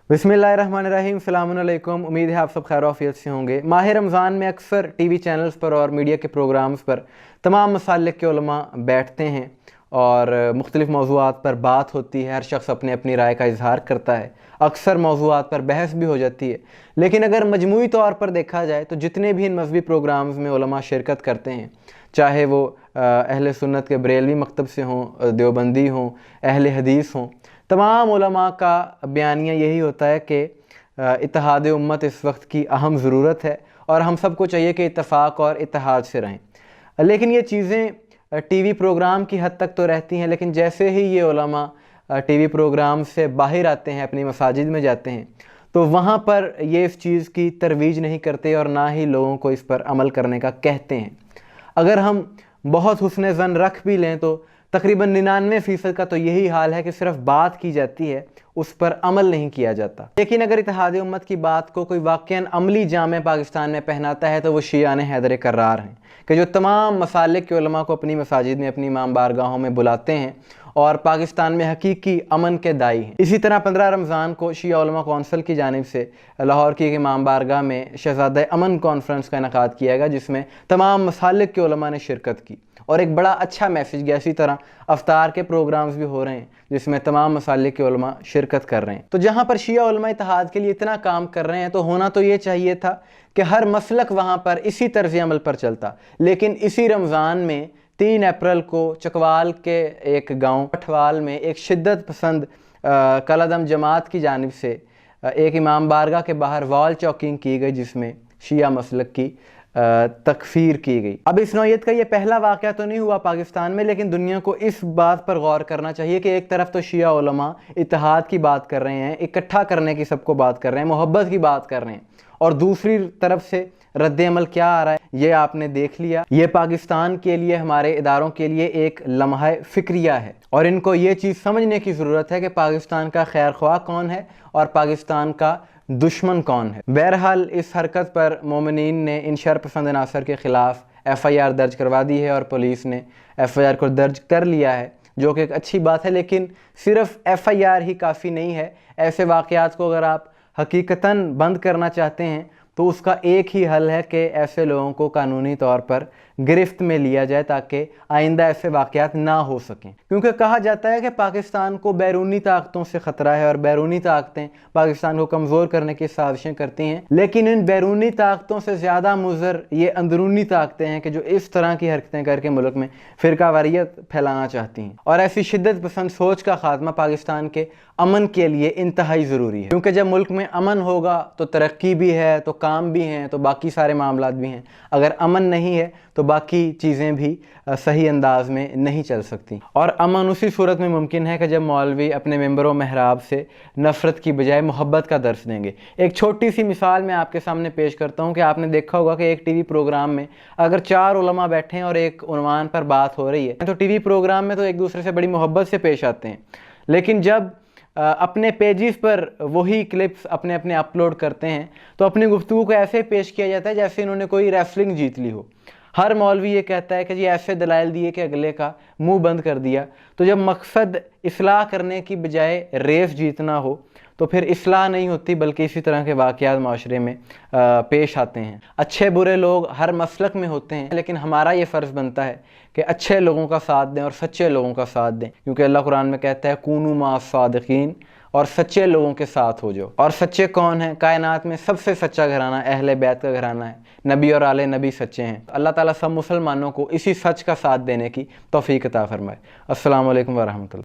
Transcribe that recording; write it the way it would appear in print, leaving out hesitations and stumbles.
बिस्मिल्लाहिर्रहमानिर्रहीम, अस्सलामुअलैकुम। उम्मीद है आप सब खैर आफियत से होंगे। माह रमज़ान में अक्सर टीवी चैनल्स पर और मीडिया के प्रोग्राम्स पर तमाम मसालिक के उलमा बैठते हैं और मुख्तलिफ़ मौज़ूआत पर बात होती है। हर शख्स अपनी अपनी राय का इजहार करता है। अक्सर मौज़ूआत पर बहस भी हो जाती है। लेकिन अगर मजमूई तौर पर देखा जाए तो जितने भी इन मज़हबी प्रोग्राम्स में उलमा शिरकत करते हैं, चाहे वो अहले सुन्नत के बरेलवी मकतब से हों, देवबंदी हों, अहले हदीस हों, तमाम उलमा का बयानिया यही होता है कि इत्तेहाद उम्मत इस वक्त की अहम ज़रूरत है और हम सबको चाहिए कि इत्तफ़ाक़ और इत्तेहाद से रहें। लेकिन ये चीज़ें टीवी प्रोग्राम की हद तक तो रहती हैं, लेकिन जैसे ही ये उलमा टीवी प्रोग्राम से बाहर आते हैं, अपनी मसाजिद में जाते हैं, तो वहाँ पर ये इस चीज़ की तरवीज नहीं करते और ना ही लोगों को इस पर अमल करने का कहते हैं। अगर हम बहुत हुस्न ज़न रख भी लें तो तकरीबन 99% का तो यही हाल है कि सिर्फ बात की जाती है, उस पर अमल नहीं किया जाता। लेकिन अगर इत्तेहाद उम्मत की बात को कोई वाक़ई अमली जामे पाकिस्तान में पहनाता है तो वो शियाने हैदर कर्रार हैं कि जो तमाम मसालिक के उलमा को अपनी मसाजिद में, अपनी इमाम बारगाहों में बुलाते हैं और पाकिस्तान में हकीकी अमन के दाई हैं। इसी तरह 15 रमज़ान को शिया उलमा कौंसिल की जानिब से लाहौर की एक इमाम बारगाह में शहज़ादा अमन कॉन्फ्रेंस का इनेकाद किया गया, जिसमें तमाम मसालिक के उलमा ने शिरकत की और एक बड़ा अच्छा मैसेज गया। इसी तरह अफ्तार के प्रोग्राम्स भी हो रहे हैं जिसमें तमाम मसालिक के उलमा शिरकत कर रहे हैं। तो जहाँ पर शिया उलमा इत्तेहाद के लिए इतना काम कर रहे हैं तो होना तो ये चाहिए था कि हर मसलक वहाँ पर इसी तर्ज अमल पर चलता। लेकिन इसी रमज़ान में 3 अप्रैल को चकवाल के एक गाँव पठवाल में एक शिद्दत पसंद कलअदम जमात की जानिब से एक इमाम बारगाह के बाहर वॉल चौकिंग की गई, जिसमें शिया मसलक की तकफीर की गई। अब इस नौयत का ये पहला वाक़या तो नहीं हुआ पाकिस्तान में, लेकिन दुनिया को इस बात पर गौर करना चाहिए कि एक तरफ तो शिया उलमा इत्तेहाद की बात कर रहे हैं, इकट्ठा करने की सबको बात कर रहे हैं, मोहब्बत की बात कर रहे हैं, और दूसरी तरफ से रद्द अमल क्या आ रहा है ये आपने देख लिया। ये पाकिस्तान के लिए, हमारे इदारों के लिए एक लम्हा फिक्रिया है और इनको ये चीज़ समझने की ज़रूरत है कि पाकिस्तान का खैर ख्वाह कौन है और पाकिस्तान का दुश्मन कौन है। बहरहाल इस हरकत पर मोमिनीन ने इन शरपसंद अनासर के ख़िलाफ़ FIR दर्ज करवा दी है और पुलिस ने FIR को दर्ज कर लिया है, जो कि एक अच्छी बात है। लेकिन सिर्फ FIR ही काफ़ी नहीं है। ऐसे वाक़यात को अगर आप हकीकतन बंद करना चाहते हैं तो उसका एक ही हल है कि ऐसे लोगों को कानूनी तौर पर गिरफ्त में लिया जाए ताकि आइंदा ऐसे वाक़यात ना हो सकें। क्योंकि कहा जाता है कि पाकिस्तान को बैरूनी ताकतों से ख़तरा है और बैरूनी ताकतें पाकिस्तान को कमज़ोर करने की साजिशें करती हैं। लेकिन इन बैरूनी ताकतों से ज़्यादा मुज़र ये अंदरूनी ताकतें हैं कि जो इस तरह की हरकतें करके मुल्क में फ़िरकावारियत फैलाना चाहती हैं। और ऐसी शिद्दत पसंद सोच का ख़ात्मा पाकिस्तान के अमन के लिए इंतहाई ज़रूरी है, क्योंकि जब मुल्क में अमन होगा तो तरक्की भी है, तो काम भी हैं, तो बाकी सारे मामलात भी हैं। अगर अमन नहीं है तो बाकी चीज़ें भी सही अंदाज में नहीं चल सकती। और अमन उसी सूरत में मुमकिन है कि जब मौलवी अपने मेंबरों महराब से नफ़रत की बजाय मोहब्बत का दर्स देंगे। एक छोटी सी मिसाल मैं आपके सामने पेश करता हूँ कि आपने देखा होगा कि एक टीवी प्रोग्राम में अगर 4 उलमा बैठे हैं और एक उन्वान पर बात हो रही है तो टीवी प्रोग्राम में तो एक दूसरे से बड़ी मोहब्बत से पेश आते हैं। लेकिन जब अपने पेजेस पर वही क्लिप्स अपने अपने अपलोड करते हैं तो अपनी गुफ्तगू को ऐसे पेश किया जाता है जैसे इन्होंने कोई रेसलिंग जीत ली हो। हर मौलवी ये कहता है कि जी ऐसे दलाइल दिए कि अगले का मुंह बंद कर दिया। तो जब मकसद इस्लाह करने की बजाय रेस जीतना हो तो फिर इस्लाह नहीं होती, बल्कि इसी तरह के वाक़यात माशरे में पेश आते हैं। अच्छे बुरे लोग हर मसलक में होते हैं, लेकिन हमारा ये फ़र्ज़ बनता है कि अच्छे लोगों का साथ दें और सच्चे लोगों का साथ दें, क्योंकि अल्लाह कुरान में कहता है कूनू मा सादिकीन, और सच्चे लोगों के साथ हो जाओ। और सच्चे कौन हैं? कायनात में सबसे सच्चा घराना अहले बैत का घराना है। नबी और आले नबी सच्चे हैं। अल्लाह ताला सब मुसलमानों को इसी सच का साथ देने की तौफीक अता फरमाए। अस्सलामु अलैकुम व रहमतुल्लाह।